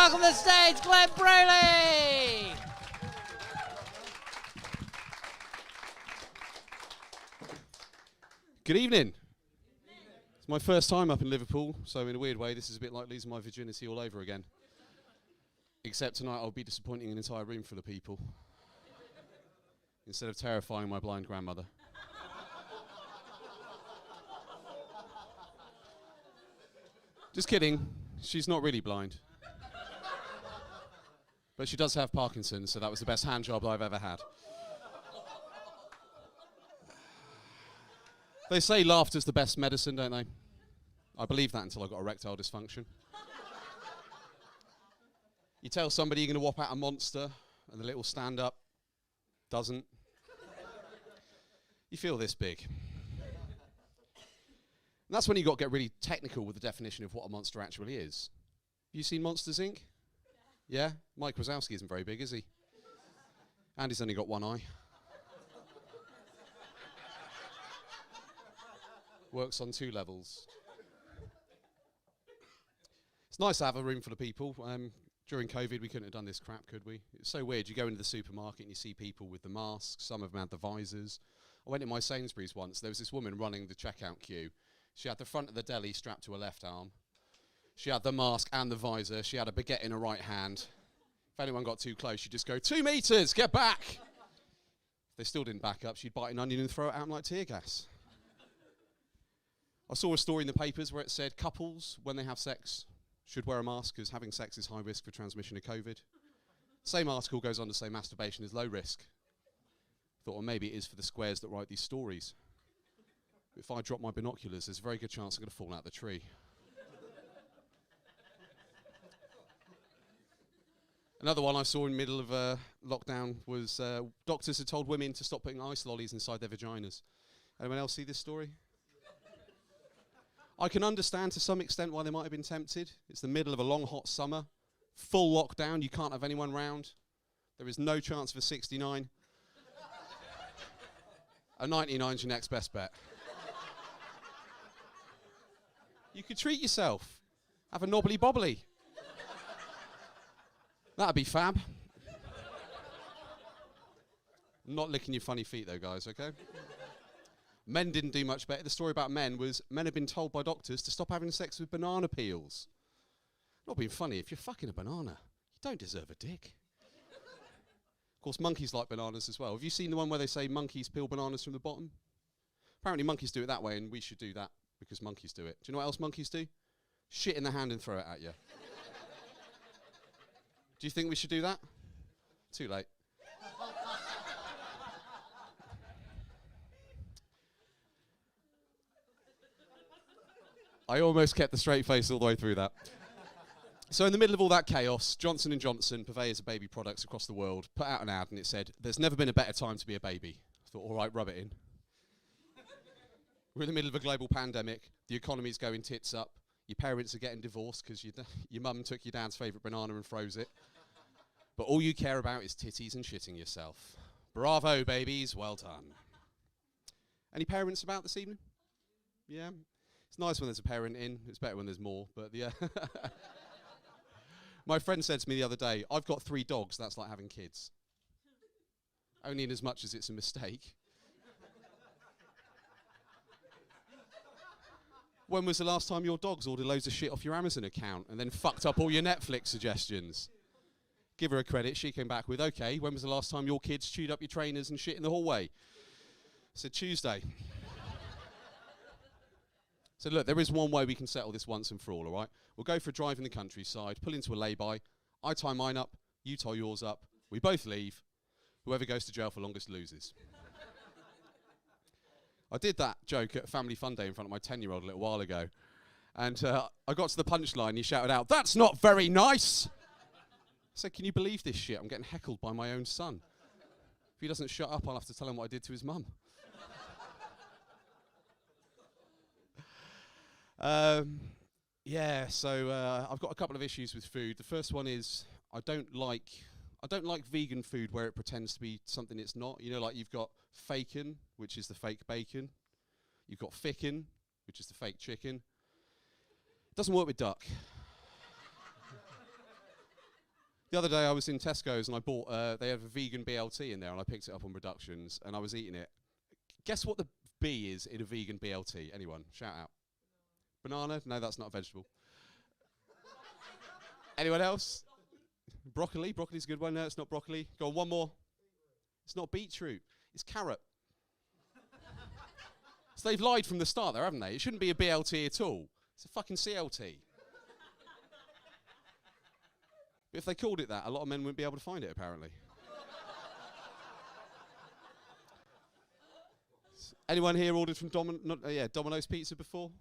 welcome to the stage, Glenn Braley! Good evening. It's my first time up in Liverpool, so in a weird way, this is a bit like losing my virginity all over again. Except tonight I'll be disappointing an entire room full of people instead of terrifying my blind grandmother. Just kidding, she's not really blind. But she does have Parkinson's, so that was the best hand job I've ever had. They say laughter's the best medicine, don't they? I believed that until I got erectile dysfunction. You tell somebody you're going to whop out a monster, and the little stand-up doesn't. You feel this big. And that's when you got to get really technical with the definition of what a monster actually is. Have you seen Monsters, Inc.? Yeah? Mike Wazowski isn't very big, is he? And he's only got one eye. Works on 2 levels. It's nice to have a room full of people. During COVID, we couldn't have done this crap, could we? It's so weird. You go into the supermarket and you see people with the masks. Some of them had the visors. I went in my Sainsbury's once. There was this woman running the checkout queue. She had the front of the deli strapped to her left arm. She had the mask and the visor. She had a baguette in her right hand. If anyone got too close, she'd just go, 2 meters, get back! If they still didn't back up, she'd bite an onion and throw it out like tear gas. I saw a story in the papers where it said couples, when they have sex, should wear a mask because having sex is high risk for transmission of COVID. Same article goes on to say masturbation is low risk. Thought, well, maybe it is for the squares that write these stories. If I drop my binoculars, there's a very good chance I'm going to fall out the tree. Another one I saw in the middle of lockdown was doctors had told women to stop putting ice lollies inside their vaginas. Anyone else see this story? I can understand to some extent why they might have been tempted. It's the middle of a long, hot summer. Full lockdown, you can't have anyone round. There is no chance of a 69. A 99's your next best bet. You could treat yourself. Have a knobbly bobbly. That'd be fab. Not licking your funny feet though, guys, okay? Men didn't do much better. The story about men was men had been told by doctors to stop having sex with banana peels. Not being funny, if you're fucking a banana, you don't deserve a dick. Of course, monkeys like bananas as well. Have you seen the one where they say monkeys peel bananas from the bottom? Apparently monkeys do it that way, and we should do that because monkeys do it. Do you know what else monkeys do? Shit in the hand and throw it at you. Do you think we should do that? Too late. I almost kept the straight face all the way through that. So in the middle of all that chaos, Johnson & Johnson, purveyors of baby products across the world, put out an ad and it said, "There's never been a better time to be a baby." I thought, all right, rub it in. We're in the middle of a global pandemic. The economy's going tits up. Your parents are getting divorced because your mum took your dad's favourite banana and froze it. But all you care about is titties and shitting yourself. Bravo, babies, well done. Any parents about this evening? Yeah? It's nice when there's a parent in. It's better when there's more, but yeah. My friend said to me the other day, I've got 3 dogs, that's like having kids. Only in as much as it's a mistake. When was the last time your dogs ordered loads of shit off your Amazon account and then fucked up all your Netflix suggestions? Give her a credit, she came back with, okay, when was the last time your kids chewed up your trainers and shit in the hallway? I said, Tuesday. So look, there is one way we can settle this once and for all right? We'll go for a drive in the countryside, pull into a lay-by, I tie mine up, you tie yours up, we both leave, whoever goes to jail for longest loses. I did that joke at a family fun day in front of my 10-year-old a little while ago, and I got to the punchline, he shouted out, "That's not very nice!" I said, "Can you believe this shit? I'm getting heckled by my own son. If he doesn't shut up, I'll have to tell him what I did to his mum." Yeah, so I've got a couple of issues with food. The first one is I don't like vegan food where it pretends to be something it's not. You know, like you've got fakin, which is the fake bacon. You've got fickin, which is the fake chicken. Doesn't work with duck. The other day I was in Tesco's and I bought, they have a vegan BLT in there and I picked it up on reductions and I was eating it. Guess what the B is in a vegan BLT? Anyone? Shout out. Banana? No, that's not a vegetable. Anyone else? Broccoli? Broccoli's a good one. No, it's not broccoli. Go on, one more. It's not beetroot. It's carrot. So they've lied from the start there, haven't they? It shouldn't be a BLT at all. It's a fucking CLT. But if they called it that, a lot of men wouldn't be able to find it, apparently. Anyone here ordered from Domino's Pizza before?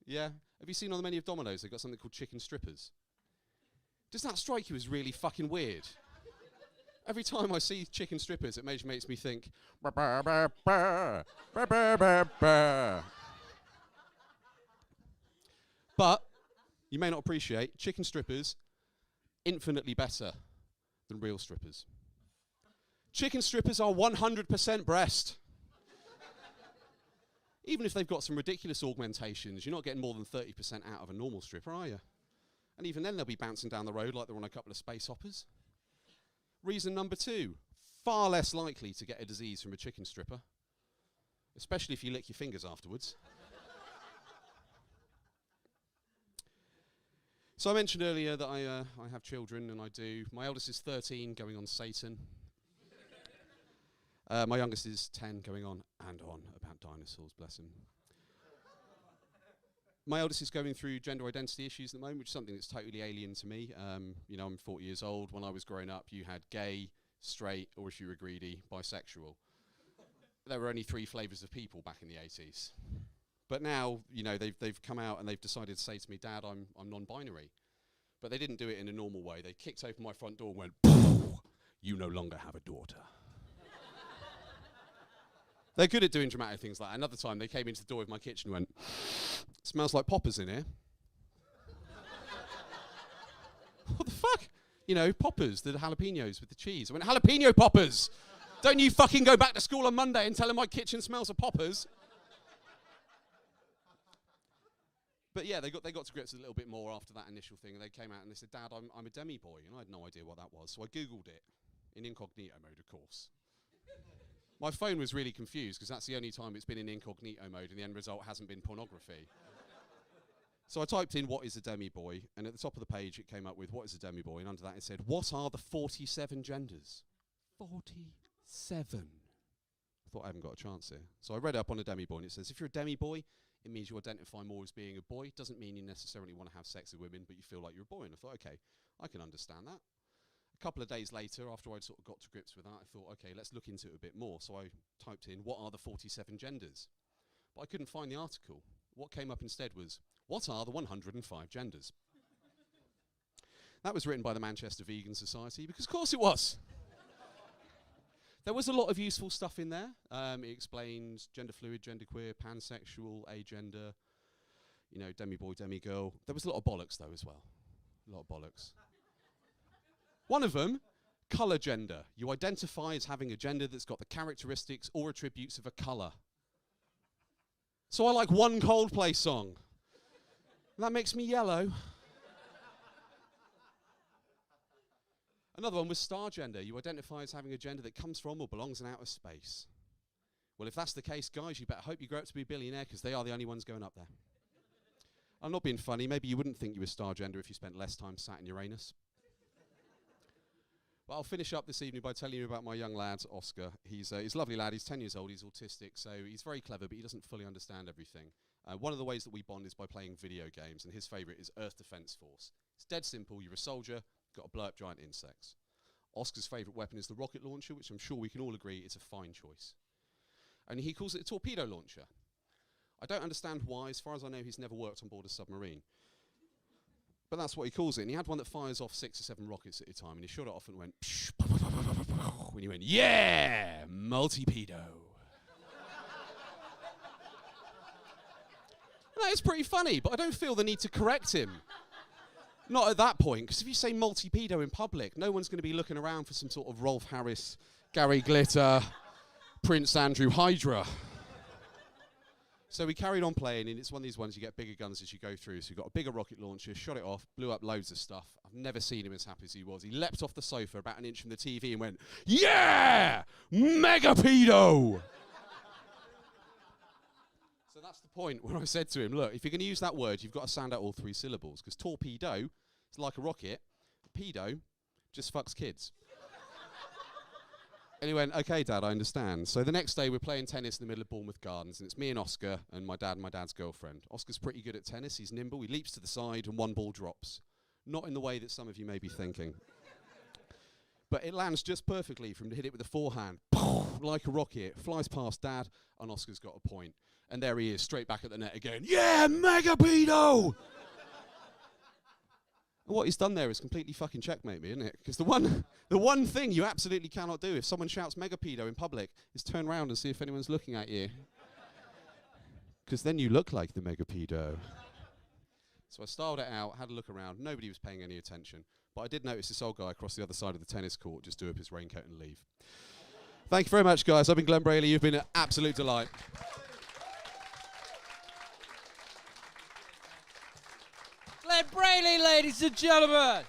Yeah? Have you seen on the menu of Domino's, they've got something called chicken strippers? Does that strike you as really fucking weird? Every time I see chicken strippers, it makes me think, bah, bah, bah, bah, bah, bah, bah, bah. But, you may not appreciate, chicken strippers, infinitely better than real strippers. Chicken strippers are 100% breast. Even if they've got some ridiculous augmentations, you're not getting more than 30% out of a normal stripper, are you? And even then they'll be bouncing down the road like they're on a couple of space hoppers. Reason number 2, far less likely to get a disease from a chicken stripper, especially if you lick your fingers afterwards. So I mentioned earlier that I have children, and I do. My eldest is 13, going on Satan. My youngest is 10, going on and on about dinosaurs, bless him. My eldest is going through gender identity issues at the moment, which is something that's totally alien to me. You know, I'm 40 years old. When I was growing up, you had gay, straight, or if you were greedy, bisexual. There were only 3 flavours of people back in the 80s. But now, you know, they've come out and they've decided to say to me, Dad, I'm non-binary. But they didn't do it in a normal way. They kicked open my front door and went, you no longer have a daughter. They're good at doing dramatic things like that. Another time, they came into the door of my kitchen and went, smells like poppers in here. What the fuck? You know, poppers, the jalapenos with the cheese. I went, jalapeno poppers! Don't you fucking go back to school on Monday and tell them my kitchen smells of poppers. But yeah, they got to grips a little bit more after that initial thing. And they came out and they said, Dad, I'm a demi-boy. And I had no idea what that was. So I Googled it, in incognito mode, of course. My phone was really confused because that's the only time it's been in incognito mode and the end result hasn't been pornography. So I typed in, what is a demi-boy? And at the top of the page it came up with, what is a demi-boy? And under that it said, what are the 47 genders? 47. I thought I haven't got a chance here. So I read up on a demi-boy and it says, if you're a demi-boy, it means you identify more as being a boy. Doesn't mean you necessarily want to have sex with women, but you feel like you're a boy. And I thought, okay, I can understand that. A couple of days later, after I'd sort of got to grips with that, I thought, okay, let's look into it a bit more. So I typed in, what are the 47 genders? But I couldn't find the article. What came up instead was, what are the 105 genders? That was written by the Manchester Vegan Society, because of course it was. There was a lot of useful stuff in there. It explains gender fluid, genderqueer, pansexual, agender, you know, demi-boy, demi-girl. There was a lot of bollocks though as well. A lot of bollocks. One of them, colour gender. You identify as having a gender that's got the characteristics or attributes of a colour. So I like one Coldplay song. That makes me yellow. Another one was star gender. You identify as having a gender that comes from or belongs in outer space. Well, if that's the case, guys, you better hope you grow up to be a billionaire because they are the only ones going up there. I'm not being funny. Maybe you wouldn't think you were star gender if you spent less time sat in Uranus. But I'll finish up this evening by telling you about my young lad, Oscar. He's a lovely lad. He's 10 years old. He's autistic, so he's very clever, but he doesn't fully understand everything. One of the ways that we bond is by playing video games, and his favourite is Earth Defence Force. It's dead simple. You're a soldier, got to blow up giant insects. Oscar's favourite weapon is the rocket launcher, which I'm sure we can all agree is a fine choice. And he calls it a torpedo launcher. I don't understand why. As far as I know, he's never worked on board a submarine. But that's what he calls it. And he had one that fires off 6 or 7 rockets at a time, and he shot it off and went, psh, when he went, yeah, multi-pedo. That is pretty funny, but I don't feel the need to correct him. Not at that point, because if you say multi-pedo in public, no one's going to be looking around for some sort of Rolf Harris, Gary Glitter, Prince Andrew Hydra. So we carried on playing, and it's one of these ones you get bigger guns as you go through. So we got a bigger rocket launcher, shot it off, blew up loads of stuff. I've never seen him as happy as he was. He leapt off the sofa about an inch from the TV and went, "Yeah! Mega pedo!" So that's the point where I said to him, look, if you're going to use that word, you've got to sound out all 3 syllables, because torpedo is like a rocket, pedo just fucks kids. And he went, "Okay, Dad, I understand." So the next day we're playing tennis in the middle of Bournemouth Gardens, and it's me and Oscar and my dad and my dad's girlfriend. Oscar's pretty good at tennis, he's nimble, he leaps to the side and one ball drops. Not in the way that some of you may be thinking. But it lands just perfectly from to hit it with a forehand, like a rocket, flies past Dad, and Oscar's got a point. And there he is, straight back at the net again. "Yeah, mega pedo!" And what he's done there is completely fucking checkmate me, isn't it? Because the one thing you absolutely cannot do if someone shouts mega pedo in public is turn around and see if anyone's looking at you. Because then you look like the mega pedo. So I styled it out, had a look around, nobody was paying any attention. But I did notice this old guy across the other side of the tennis court just do up his raincoat and leave. Thank you very much, guys. I've been Glenn Braley. You've been an absolute delight. Glenn Braley, ladies and gentlemen.